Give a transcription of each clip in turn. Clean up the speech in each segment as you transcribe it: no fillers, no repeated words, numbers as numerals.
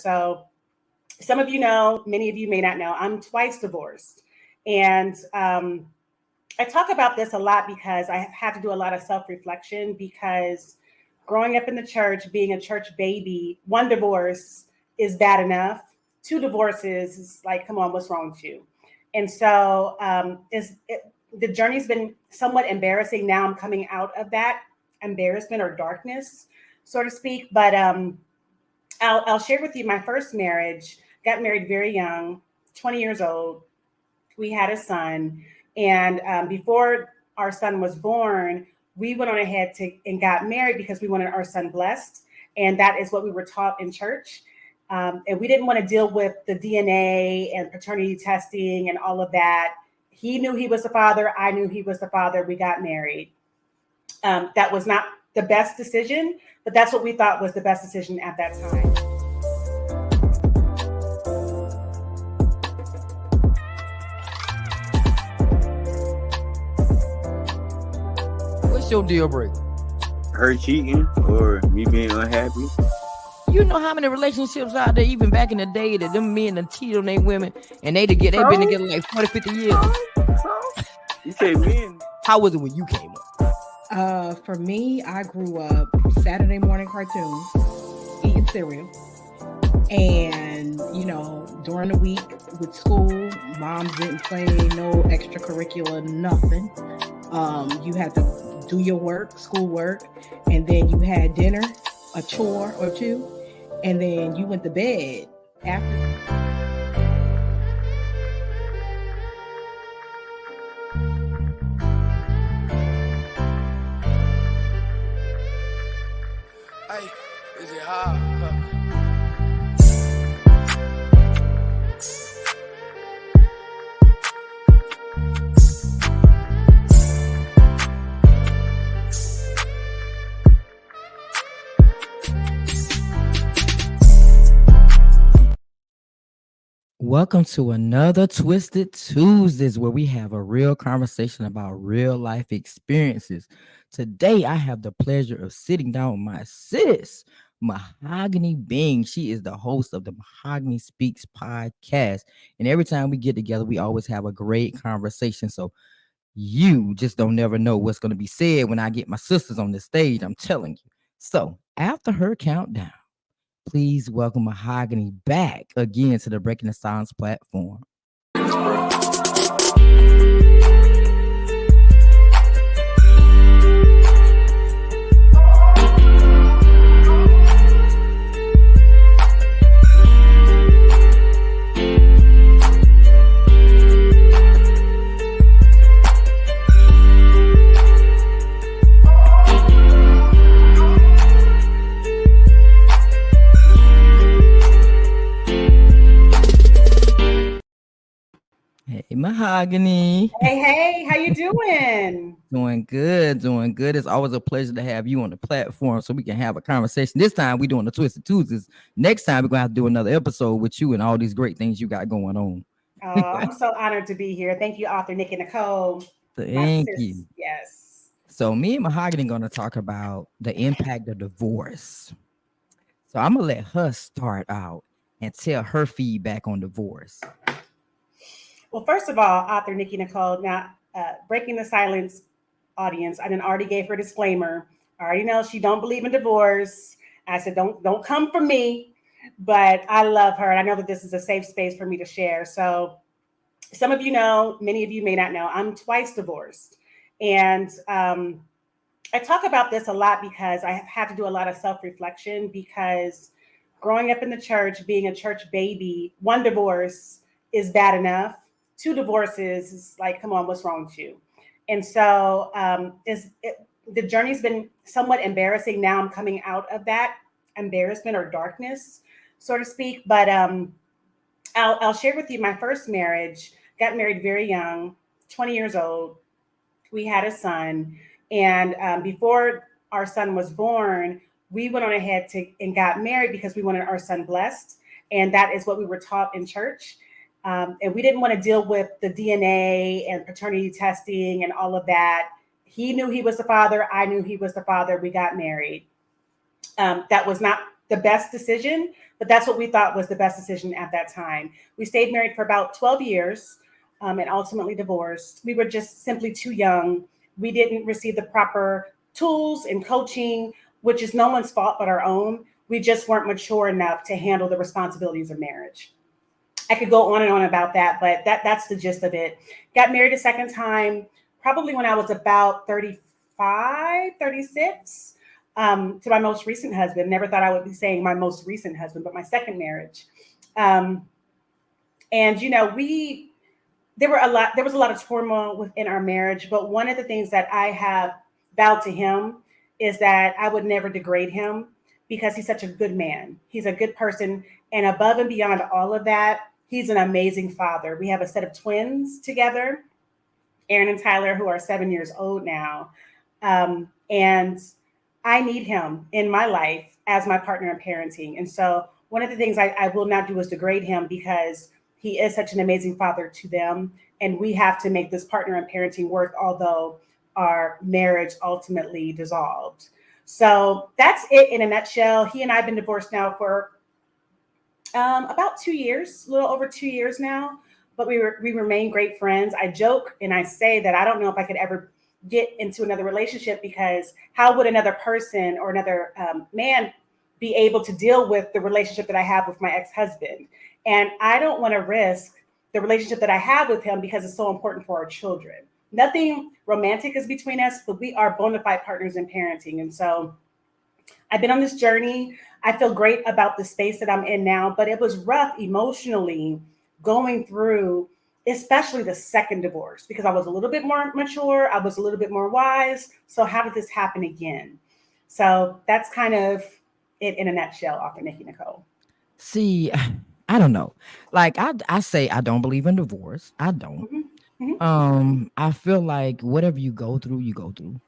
So some of you know, many of you may not know, I'm twice divorced. And I talk about this a lot because I have had to do a lot of self-reflection because growing up in the church, being a church baby, one divorce is bad enough. Two divorces is like, come on, what's wrong with you? And so the journey's been somewhat embarrassing. Now I'm coming out of that embarrassment or darkness, so to speak. But I'll share with you my first marriage. Got married very young, 20 years old. We had a son. And before our son was born, we went on ahead and got married because we wanted our son blessed. And that is what we were taught in church. And we didn't want to deal with the DNA and paternity testing and all of that. He knew he was the father. I knew he was the father. We got married. That was not the best decision, but that's what we thought was the best decision at that time. What's your deal breaker? Her cheating or me being unhappy. You know how many relationships out there, even back in the day, that them men that cheat on their women and they've been together like 40, 50 years. You say men. How was it when you came up? For me, I grew up Saturday morning cartoons, eating cereal. And, during the week with school, moms didn't play no extracurricular, nothing. You had to do your work, schoolwork, and then you had dinner, a chore or two, and then you went to bed after. Hey, is it hard? Welcome to another Twisted Tuesdays, where we have a real conversation about real life experiences. Today, I have the pleasure of sitting down with my sis, Mahogany Bing. She is the host of the Mahogany Speaks podcast. And every time we get together, we always have a great conversation. So you just don't never know what's going to be said when I get my sisters on the stage. I'm telling you. So after her countdown, please welcome Mahogany back again to the Breaking the Silence platform. Hey, Mahogany. Hey, how you doing? Doing good. It's always a pleasure to have you on the platform so we can have a conversation. This time we're doing the Twisted Tuesdays. Next time we're going to have to do another episode with you and all these great things you got going on. I'm so honored to be here. Thank you, author Nick and Nicole. Thank you. Yes. So me and Mahogany are going to talk about the impact of divorce. So I'm going to let her start out and tell her feedback on divorce. Well, first of all, author Nikki Nicole, now Breaking the Silence audience, I already gave her a disclaimer. I already know she don't believe in divorce. I said, don't come for me, but I love her. And I know that this is a safe space for me to share. So some of you know, many of you may not know, I'm twice divorced. And I talk about this a lot because I have had to do a lot of self-reflection because growing up in the church, being a church baby, one divorce is bad enough. Two divorces is like, come on, what's wrong with you? And so the journey's been somewhat embarrassing. Now I'm coming out of that embarrassment or darkness, so to speak. But I'll share with you my first marriage. Got married very young, 20 years old. We had a son. And before our son was born, we went on ahead and got married because we wanted our son blessed. And that is what we were taught in church. And we didn't want to deal with the DNA and paternity testing and all of that. He knew he was the father. I knew he was the father. We got married. That was not the best decision, but that's what we thought was the best decision at that time. We stayed married for about 12 years and ultimately divorced. We were just simply too young. We didn't receive the proper tools and coaching, which is no one's fault but our own. We just weren't mature enough to handle the responsibilities of marriage. I could go on and on about that, but that's the gist of it. Got married a second time, probably when I was about 35, 36, to my most recent husband. Never thought I would be saying my most recent husband, but my second marriage. Um, and there was a lot of turmoil within our marriage, but one of the things that I have vowed to him is that I would never degrade him because he's such a good man. He's a good person. And above and beyond all of that, he's an amazing father. We have a set of twins together, Aaron and Tyler, who are 7 years old now. And I need him in my life as my partner in parenting. And so one of the things I will not do is degrade him because he is such an amazing father to them. And we have to make this partner in parenting work, although our marriage ultimately dissolved. So that's it in a nutshell. He and I have been divorced now for about 2 years, a little over 2 years now, but we remain great friends. I joke and I say that I don't know if I could ever get into another relationship because how would another person or another man be able to deal with the relationship that I have with my ex-husband? And I don't want to risk the relationship that I have with him because it's so important for our children. Nothing romantic is between us, but we are bona fide partners in parenting. And so I've been on this journey. I feel great about the space that I'm in now, but it was rough emotionally going through, especially the second divorce, because I was a little bit more mature. I was a little bit more wise. So how did this happen again? So that's kind of it in a nutshell, Author Nikki Nicole. See, I don't know. Like I say I don't believe in divorce. I don't. Mhm, mhm. I feel like whatever you go through, you go through.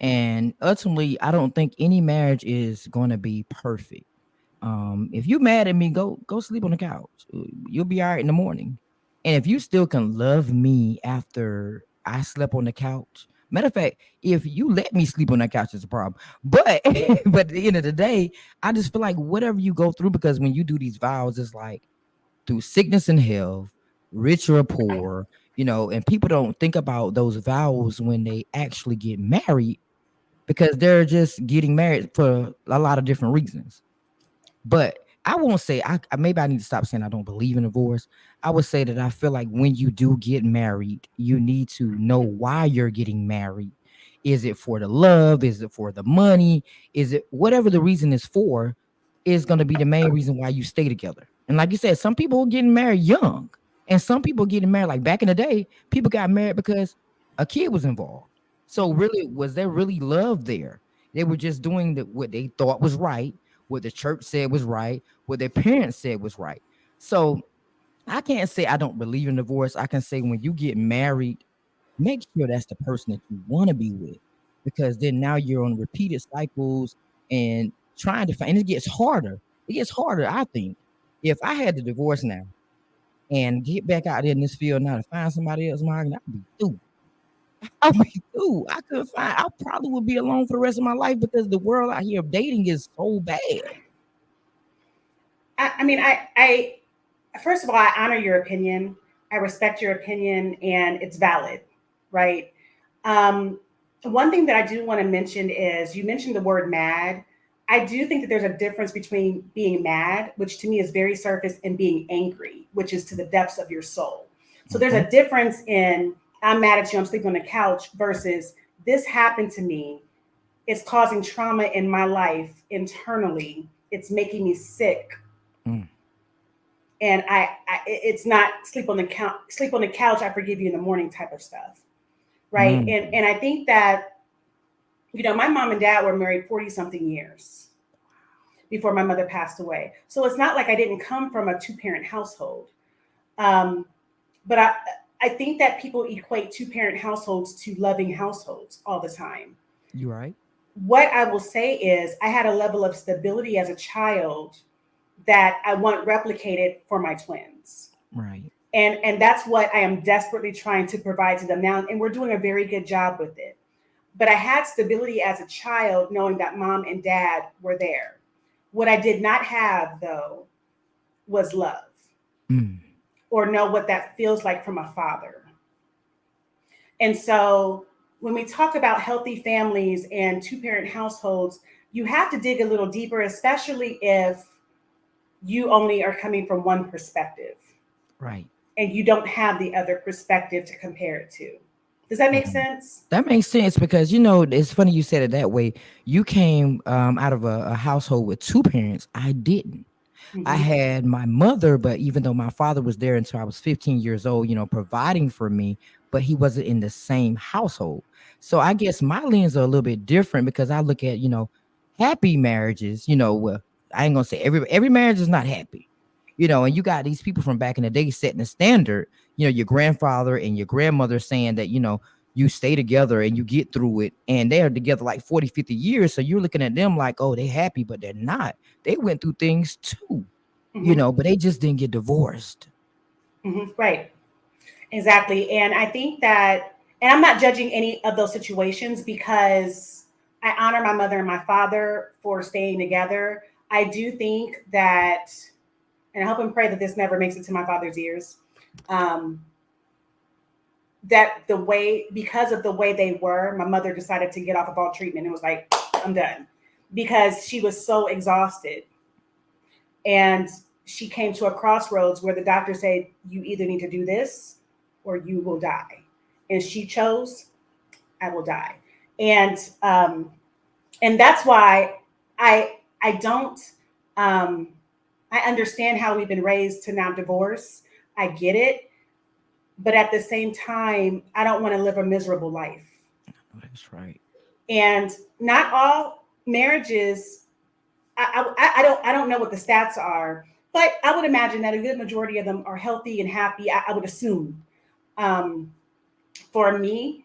And ultimately, I don't think any marriage is going to be perfect. If you mad at me, go sleep on the couch. You'll be all right in the morning. And if you still can love me after I slept on the couch, matter of fact, if you let me sleep on that couch, it's a problem. But but at the end of the day, I just feel like whatever you go through, because when you do these vows, it's like through sickness and health, rich or poor, and people don't think about those vows when they actually get married because they're just getting married for a lot of different reasons. But I won't say maybe I need to stop saying I don't believe in divorce. I would say that I feel like when you do get married, you need to know why you're getting married. Is it for the love? Is it for the money? Is it whatever the reason is for, is going to be the main reason why you stay together. And like you said, some people are getting married young, and some people getting married like back in the day, people got married because a kid was involved. So really, was there really love there? They were just doing what they thought was right, what the church said was right, what their parents said was right. So I can't say I don't believe in divorce. I can say when you get married, make sure that's the person that you want to be with, because then now you're on repeated cycles and trying to find, and it gets harder. It gets harder, I think. If I had to divorce now and get back out there in this field now to find somebody else, Martin, I'd be through. I'd be through. I probably would be alone for the rest of my life because the world out here of dating is so bad. I mean, I first of all, I honor your opinion. I respect your opinion, and it's valid, right? Um, One thing that I do want to mention is you mentioned the word mad. I do think that there's a difference between being mad, which to me is very surface, and being angry, which is to the depths of your soul. So there's a difference in I'm mad at you, I'm sleeping on the couch, versus this happened to me. It's causing trauma in my life internally. It's making me sick, Mm. and it's not sleep on the couch, I forgive you in the morning type of stuff, right? Mm. And I think that my mom and dad were married 40 something years before my mother passed away, so it's not like I didn't come from a two-parent household. um, but I think that people equate two-parent households to loving households all the time. You right? What I will say is I had a level of stability as a child that I want replicated for my twins. Right. And that's what I am desperately trying to provide to them now. And we're doing a very good job with it. But I had stability as a child, knowing that mom and dad were there. What I did not have, though, was love Mm. or know what that feels like from a father. And so when we talk about healthy families and two-parent households, you have to dig a little deeper, especially if you only are coming from one perspective Right. and you don't have the other perspective to compare it to. Does that make Mhm. sense? That makes sense because it's funny you said it that way. You came out of a household with two parents. I didn't. I Mm-hmm. had my mother, but even though my father was there until I was 15 years old, providing for me, but he wasn't in the same household. So I guess my lens are a little bit different because I look at, happy marriages, well, I ain't gonna say every marriage is not happy, and you got these people from back in the day setting the standard, your grandfather and your grandmother saying that, you stay together and you get through it, and they're together like 40, 50 years. So you're looking at them like, oh, they happy, but they're not. They went through things too, Mm-hmm. but they just didn't get divorced. Mm-hmm. Right. Exactly. And I think that, and I'm not judging any of those situations because I honor my mother and my father for staying together. I do think that, and I hope and pray that this never makes it to my father's ears, um, that because of the way they were, my mother decided to get off of all treatment and was like, I'm done because she was so exhausted. And she came to a crossroads where the doctor said, you either need to do this or you will die. And she chose, I will die. And and that's why I don't um, I understand how we've been raised to not divorce. I get it, but at the same time, I don't want to live a miserable life. That's right. And not all marriages. I don't know what the stats are, but I would imagine that a good majority of them are healthy and happy. I would assume. Um, for me,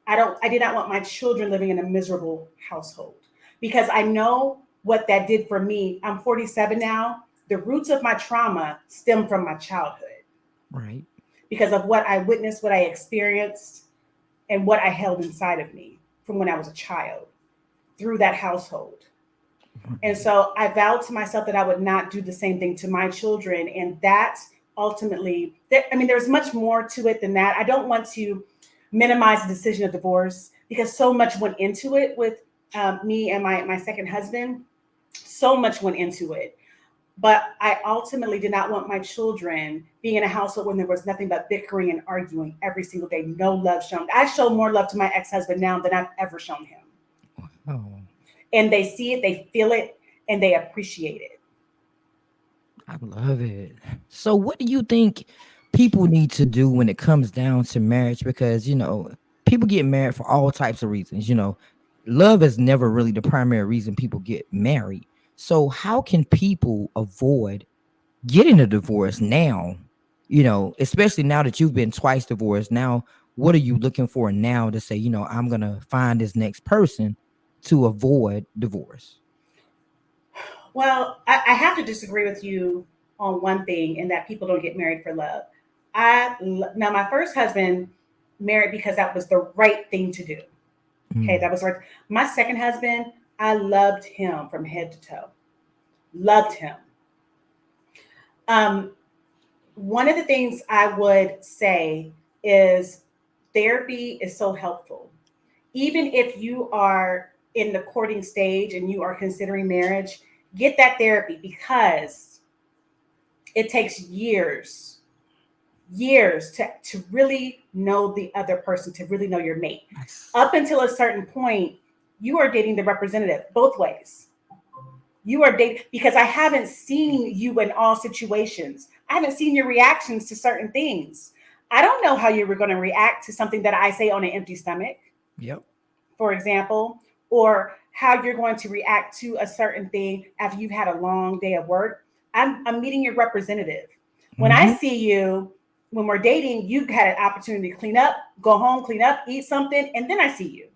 I did not want my children living in a miserable household because I know what that did for me. I'm 47 now. The roots of my trauma stem from my childhood Right. because of what I witnessed, what I experienced, and what I held inside of me from when I was a child through that household. And Mhm. so I vowed to myself that I would not do the same thing to my children. And that ultimately, there's much more to it than that. I don't want to minimize the decision of divorce because so much went into it with me and my second husband. So much went into it. But I ultimately did not want my children being in a household when there was nothing but bickering and arguing every single day. No love shown. I show more love to my ex husband now than I've ever shown him. Oh, And they see it, they feel it, and they appreciate it. I love it. So, what do you think people need to do when it comes down to marriage? Because, people get married for all types of reasons. Love is never really the primary reason people get married. So, how can people avoid getting a divorce now? Especially now that you've been twice divorced. Now, what are you looking for now to say, I'm going to find this next person to avoid divorce? Well, I have to disagree with you on one thing, in that people don't get married for love. Now my first husband married because that was the right thing to do. Okay, Mm. that was right. My second husband, I loved him from head to toe. Loved him. Um, One of the things I would say is therapy is so helpful. Even if you are in the courting stage and you are considering marriage, get that therapy because it takes years to really know the other person, to really know your mate. Yes. Up until a certain point, you are dating the representative both ways. You are dating because I haven't seen you in all situations. I haven't seen your reactions to certain things. I don't know how you were going to react to something that I say on an empty stomach, Yep. for example, or how you're going to react to a certain thing after you've had a long day of work. I'm meeting your representative. When I Hmm. see you, when we're dating, you had an opportunity to clean up, go home, clean up, eat something, and then I see you.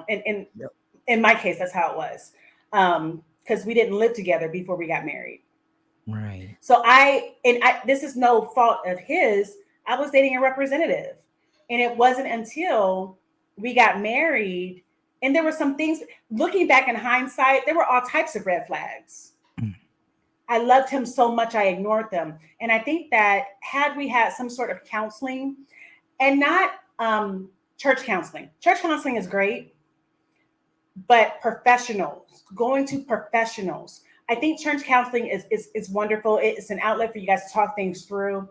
And Yep. in my case, that's how it was. Because we didn't live together before we got married. Right. So this is no fault of his. I was dating a representative. And it wasn't until we got married And there were some things, looking back in hindsight, there were all types of red flags. Mm. I loved him so much, I ignored them. And I think that had we had some sort of counseling, and not church counseling is great, but professionals, going to professionals. I think church counseling is wonderful. It's an outlet for you guys to talk things through.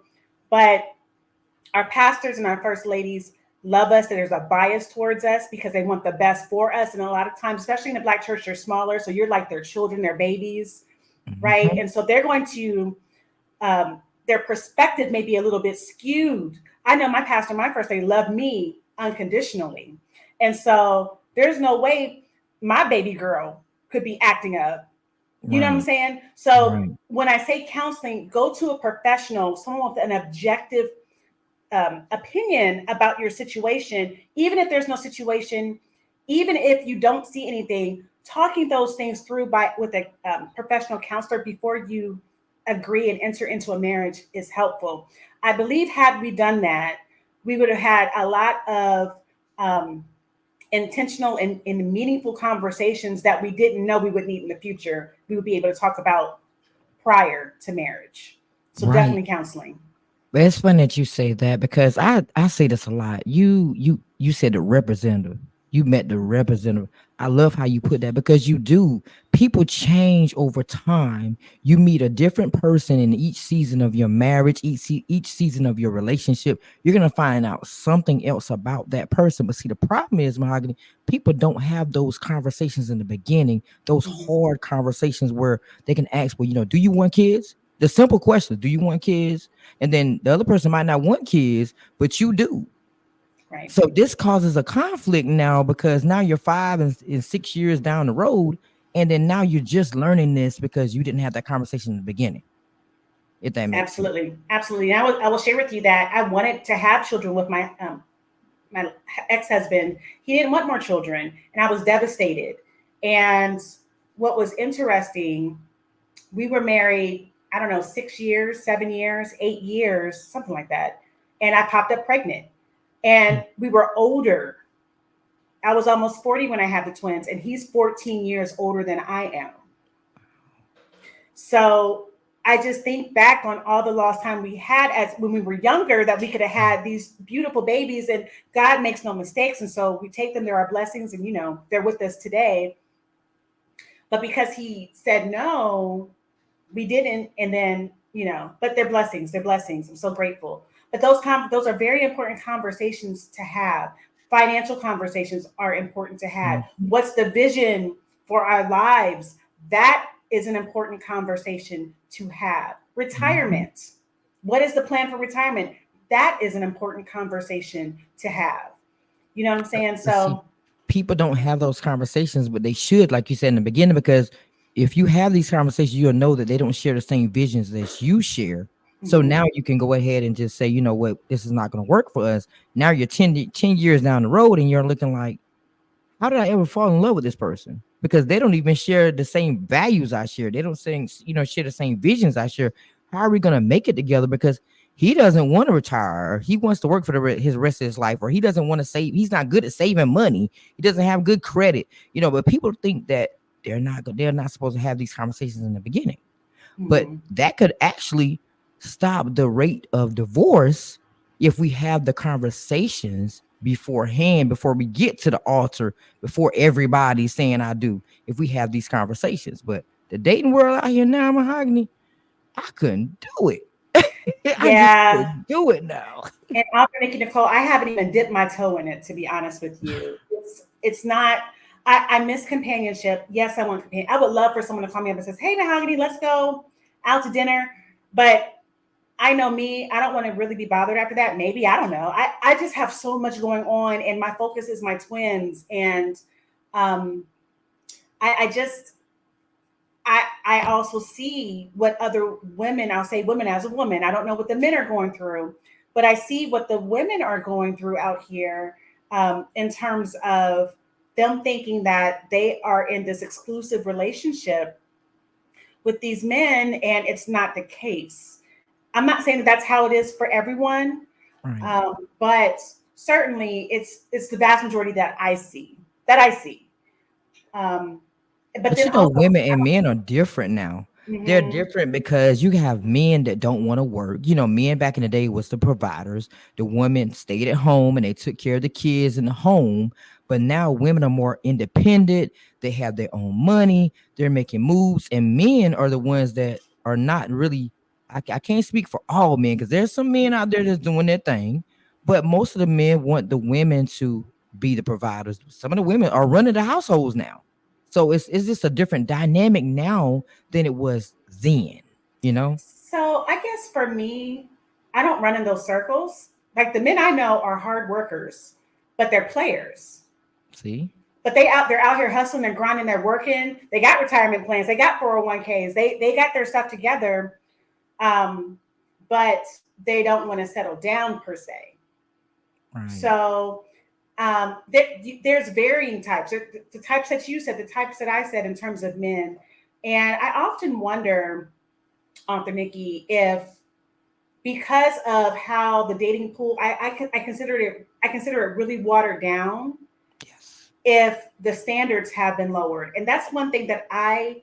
But our pastors and our first ladies love us. There's a bias towards us because they want the best for us. And a lot of times, especially in the Black church, they're smaller. So you're like their children, their babies, right? Mhm. And so they're going to, their perspective may be a little bit skewed. I know my pastor, my first lady, loved me unconditionally. And so there's no way my baby girl could be acting up. You know what I'm Right. saying? So Right. when I say counseling, go to a professional, someone with an objective opinion about your situation, even if there's no situation, even if you don't see anything, talking those things through with a professional counselor before you agree and enter into a marriage is helpful. I believe had we done that, we would have had a lot of intentional and meaningful conversations that we didn't know we would need in the future. We would be able to talk about prior to marriage. So Right. definitely counseling. But it's funny that you say that because I say this a lot. You said the representative. You met the representative. I love how you put that because you do. People change over time. You meet a different person in each season of your marriage, each season of your relationship. You're gonna find out something else about that person. But see, the problem is, Mahogany, people don't have those conversations in the beginning, those Mhm. hard conversations where they can ask, well, do you want kids? The simple question, do you want kids? And then the other person might not want kids, but you do. Right. So this causes a conflict now because now you're 5 and 6 years down the road, and then now you're just learning this because you didn't have that conversation in the beginning. If that makes sense. Absolutely, absolutely. And I will share with you that I wanted to have children with my ex-husband. He didn't want more children, and I was devastated. And what was interesting, we were married, I don't know, 6 years, 7 years, 8 years, something like that. And I popped up pregnant. And we were older. I was almost 40 when I had the twins, and he's 14 years older than I am. So I just think back on all the lost time we had as when we were younger, that we could have had these beautiful babies, and God makes no mistakes. And so we take them, they're our blessings, and they're with us today. But because he said no, we didn't. And then, but they're blessings, they're blessings. I'm so grateful. But those are very important conversations to have. Financial conversations are important to have. Mhm. What's the vision for our lives? That is an important conversation to have. Mhm. Retirement. What is the plan for retirement? That is an important conversation to have. You know what I'm saying? But see, So, people don't have those conversations, but they should, like you said in the beginning, because if you have these conversations, you'll know that they don't share the same visions that you share. So mhm, now you can go ahead and just say, you know what, this is not going to work for us. Now you're 10 years down the road and you're looking like, how did I ever fall in love with this person? Because they don't even share the same values I share. They don't share the same visions I share. How are we gonna make it together? Because he doesn't want to retire, or he wants to work for his rest of his life, or he doesn't want to save. He's not good at saving money. He doesn't have good credit, But people think that they're not supposed to have these conversations in the beginning. But mhm. that could actually stop the rate of divorce if we have the conversations beforehand, before we get to the altar, before everybody's saying I do. If we have these conversations, but the dating world out here now, Mahogany, I couldn't do it. I just Yeah. couldn't do it now. And Author Nikki Nicole, I haven't even dipped my toe in it, to be honest with you. It's not. I miss companionship. Yes, I want companion. I would love for someone to call me up and says, "Hey, Mahogany, let's go out to dinner." But I know me. I don't want to really be bothered after that. Maybe I don't know. I just have so much going on, and my focus is my twins, and um, I just I also see what other women, I'll say women as a woman, I don't know what the men are going through, but I see what the women are going through out here, in terms of them thinking that they are in this exclusive relationship with these men, and it's not the case. I'm not saying that that's how it is for everyone, Right. but certainly it's the vast majority that I see. that I see. Um, but But then you know, also, women and men are different now. They're mhm, different because you have men that don't want to work. You know, men back in the day was the providers. The women stayed at home and they took care of the kids in the home. But now women are more independent. They have their own money. They're making moves. And men are the ones that are not really, I can't speak for all men because there's some men out there that's doing their thing. But most of the men want the women to be the providers. Some of the women are running the households now. So it's just a different dynamic now than it was then, you know? so I guess for me, I don't run in those circles. Like the men I know are hard workers, but they're players. See? But they're out here hustling and grinding, they're working, they got retirement plans, they got 401ks, they got their stuff together. Um, but they don't want to settle down per se. Right. So there's varying types. The types that you said, the types that I said in terms of men. And I often wonder, Aunt Nikki, if because of how the dating pool, I consider it really watered down Yes. if the standards have been lowered. And that's one thing that I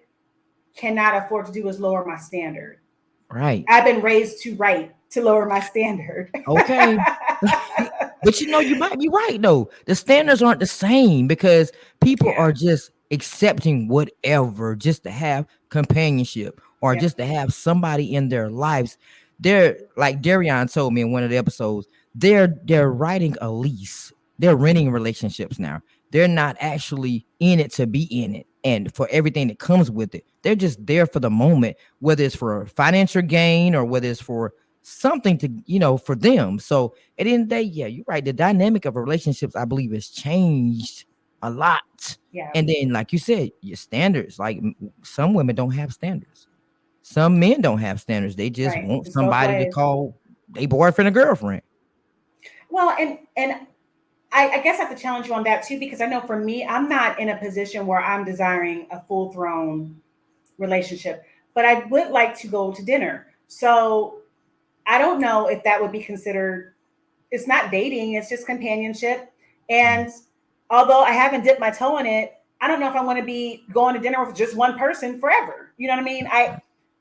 cannot afford to do is lower my standard. Right. I've been raised to write to lower my standard. Okay. But you know, you might be right though. The standards aren't the same because people Yeah. are just accepting whatever just to have companionship or Yep. just to have somebody in their lives. They're like Darian told me in one of the episodes, they're writing a lease. They're renting relationships now. They're not actually in it to be in it and for everything that comes with it. They're just there for the moment, whether it's for financial gain or whether it's for something to, for them. So at the end of the day, yeah, you're right. The dynamic of relationships, I believe, has changed a lot. Yeah. And then, like you said, your standards, like some women don't have standards. Some men don't have standards. They just Right. want It's both somebody to ways. call a boyfriend or girlfriend. Well, and I guess I have to challenge you on that too, because I know for me, I'm not in a position where I'm desiring a full thrown relationship, but I would like to go to dinner. So I don't know if that would be considered, it's not dating, it's just companionship. Mm. And although I haven't dipped my toe in it, I don't know if I want to be going to dinner with just one person forever. You know what I mean?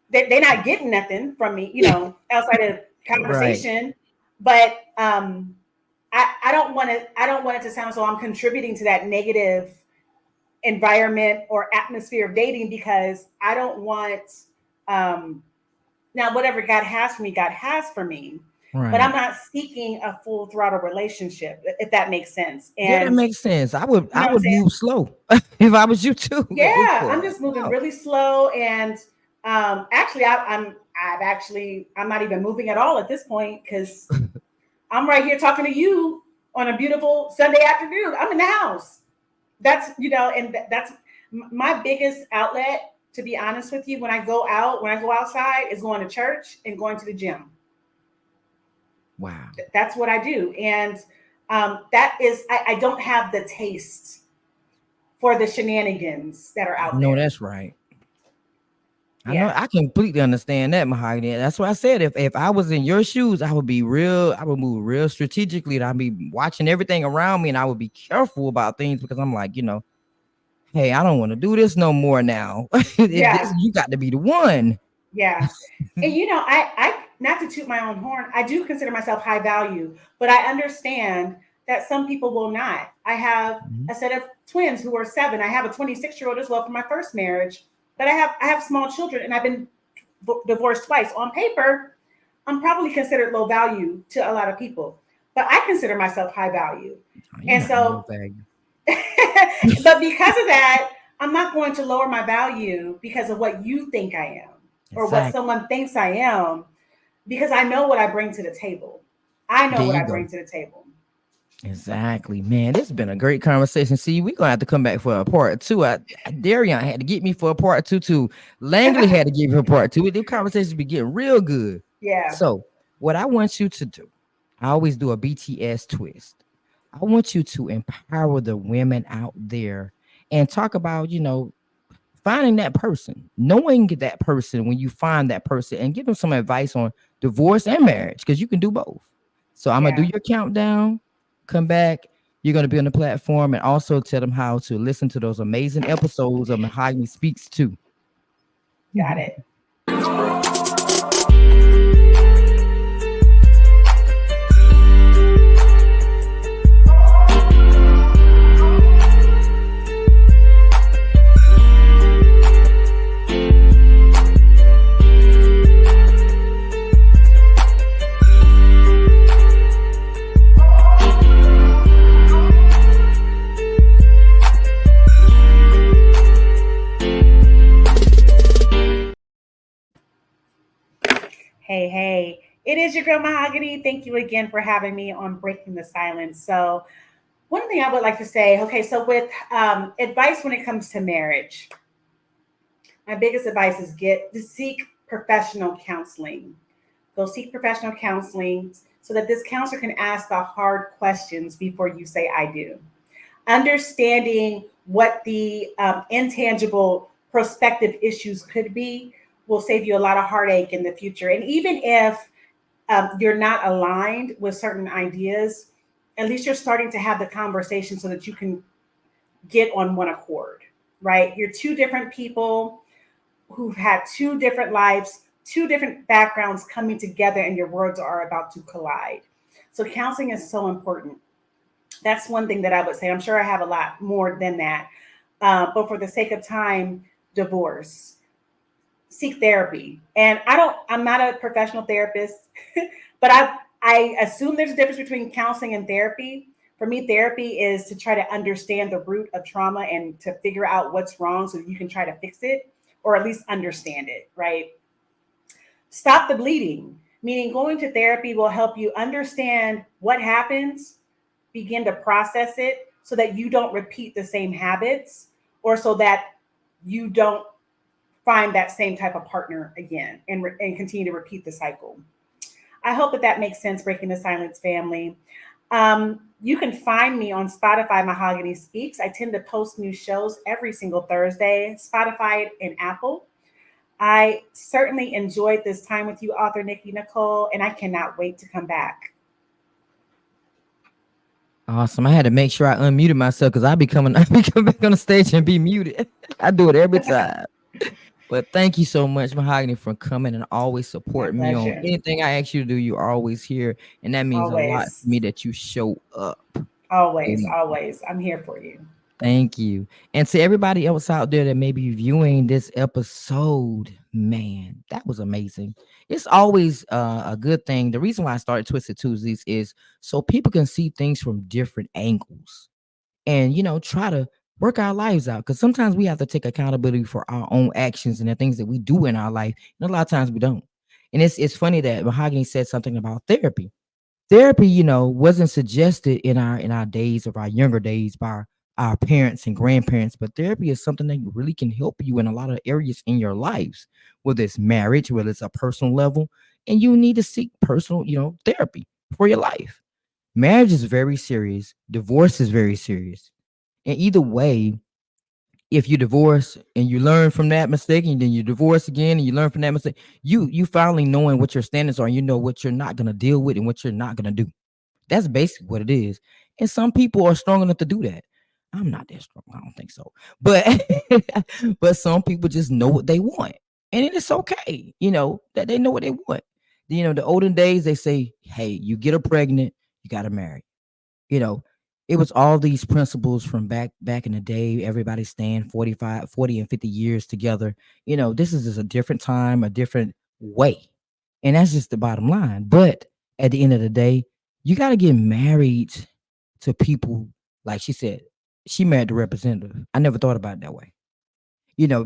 They're not getting nothing from me, outside of Right. conversation. But I don't want to. I don't want it to sound as though I'm contributing to that negative environment or atmosphere of dating because I don't want. Um, Now, whatever God has for me, God has for me. But I'm Right. not seeking a full throttle relationship, if that makes sense. Yeah, that And makes sense. I would you know I what I'm would saying? move slow if I was you too. Go Yeah, for I'm it. just moving No. really slow. And actually, I'm not even moving at all at this point because I'm right here talking to you on a beautiful Sunday afternoon. I'm in the house. That's my biggest outlet. To be honest with you, when I go outside, is going to church and going to the gym. Wow. That's what I do, and that is I don't have the taste for the shenanigans that are I out know there. that's right. I know Yeah, I completely understand that, Mahogany. That's why I said if I was in your shoes, I would move real strategically. And I'd be watching everything around me and I would be careful about things because I'm like, hey, I don't want to do this no more now. If this yeah, you got to be the one. yeah. And I not to toot my own horn, I do consider myself high value, but I understand that some people will not. I have Mhm. a set of twins who are 7. I have a 26-year-old as well from my first marriage, but I have small children, and I've been divorced twice. On paper, I'm probably considered low value to a lot of people, but I consider myself high value. Oh, you're And not low so, value. but because of that, I'm not going to lower my value because of what you think I am or what Exactly. someone thinks I am, because I know what I bring to the table. I know There what you I go. bring to the table. Exactly, man. This has been a great conversation. See, we're gonna have to come back for a part two. Darian had to get me for a part two too. Langley had to give me a part two. The conversations be getting real good. Yeah, So, what I want you to do, I always do a BTS twist. I want you to empower the women out there and talk about, finding that person, knowing that person when you find that person, and give them some advice on divorce and marriage because you can do both. So I'm gonna do yeah. your countdown, come back. You're going to be on the platform and also tell them how to listen to those amazing episodes of Mahogany Speaks too. Got it. Hey, hey, it is your girl Mahogany. Thank you again for having me on Breaking the Silence. So, one thing I would like to say, okay, so with advice when it comes to marriage, my biggest advice is get to seek professional counseling. Go seek professional counseling so that this counselor can ask the hard questions before you say I do. Understanding what the intangible prospective issues could be will save you a lot of heartache in the future. And even if you're not aligned with certain ideas, at least you're starting to have the conversation so that you can get on one accord, right? You're two different people who've had two different lives, two different backgrounds coming together, and your worlds are about to collide. So, counseling is so important. That's one thing that I would say. I'm sure I have a lot more than that. But for the sake of time, divorce, seek therapy. And I'm not a professional therapist, but I assume there's a difference between counseling and therapy. For me, therapy is to try to understand the root of trauma and to figure out what's wrong so that you can try to fix it or at least understand it, right? Stop the bleeding, meaning going to therapy will help you understand what happens, begin to process it so that you don't repeat the same habits or so that you don't find that same type of partner again and continue to repeat the cycle. I hope that makes sense, Breaking the Silence family. You can find me on Spotify, Mahogany Speaks. I tend to post new shows every single Thursday, Spotify and Apple. I certainly enjoyed this time with you, author Nikki Nicole, and I cannot wait to come back. Awesome. I had to make sure I unmuted myself because I be coming back on the stage and be muted. I do it every time. But thank you so much, Mahogany, for coming and always My supporting me on pleasure. anything I ask you to do. You're always here, and that means a lot to me Always, that you show up. always, Really. always. I'm here for you. Thank you. And to everybody else out there that may be viewing this episode, man, that was amazing. It's always a good thing. The reason why I started Twisted Tuesdays is so people can see things from different angles and, try to work our lives out. Because sometimes we have to take accountability for our own actions and the things that we do in our life. And a lot of times we don't. And it's funny that Mahogany said something about therapy. Therapy, wasn't suggested in our days of our younger days by our parents and grandparents, but therapy is something that really can help you in a lot of areas in your lives, whether it's marriage, whether it's a personal level, and you need to seek personal, therapy for your life. Marriage is very serious, divorce is very serious. And either way, if you divorce and you learn from that mistake and then you divorce again and you learn from that mistake, you finally knowing what your standards are, and you know what you're not going to deal with and what you're not going to do. That's basically what it is. And some people are strong enough to do that. I'm not that strong. I don't think so. But but some people just know what they want. And it's okay, that they know what they want. The olden days, they say, hey, you get her pregnant, you got to marry. You know, it was all these principles from back in the day. Everybody staying 45, 40, and 50 years together. This is just a different time, a different way. And that's just the bottom line. But at the end of the day, you got to get married to people. Like she said, she married the representative. I never thought about it that way.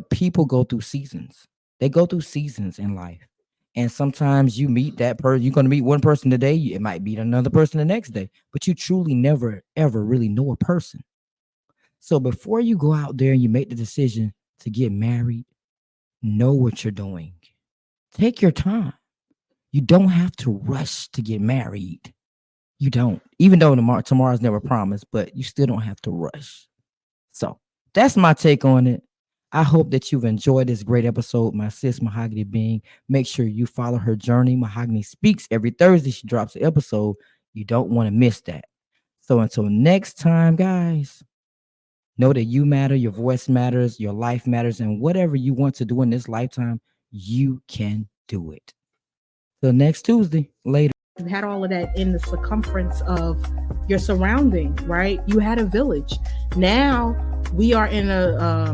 People go through seasons. They go through seasons in life. And sometimes you meet that person. You're going to meet one person today. It might meet another person the next day. But you truly never, ever really know a person. So before you go out there and you make the decision to get married, know what you're doing. Take your time. You don't have to rush to get married. You don't. Even though tomorrow's never promised, but you still don't have to rush. So that's my take on it. I hope that you've enjoyed this great episode. My sis, Mahogany Bing. Make sure you follow her journey. Mahogany Speaks every Thursday. She drops an episode. You don't want to miss that. So until next time, guys, know that you matter, your voice matters, your life matters, and whatever you want to do in this lifetime, you can do it. Till next Tuesday, later. You had all of that in the circumference of your surrounding, right? You had a village. Now we are in a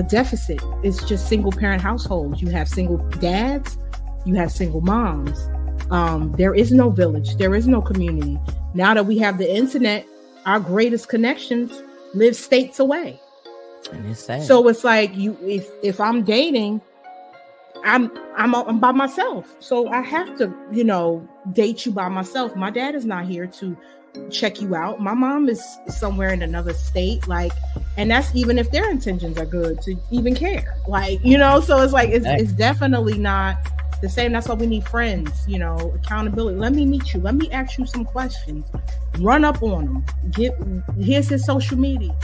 deficit. It's just single parent households. You have single dads, you have single moms. There is no village. There is no community. Now that we have the internet, our greatest connections live states away. And it's sad. So it's like if I'm dating, I'm by myself. So I have to, date you by myself. My dad is not here to check you out. My mom is somewhere in another state, and that's even if their intentions are good to even care. So it's like it's definitely not the same. That's why we need friends, accountability. Let me meet you. Let me ask you some questions. Run up on them. Here's his social media.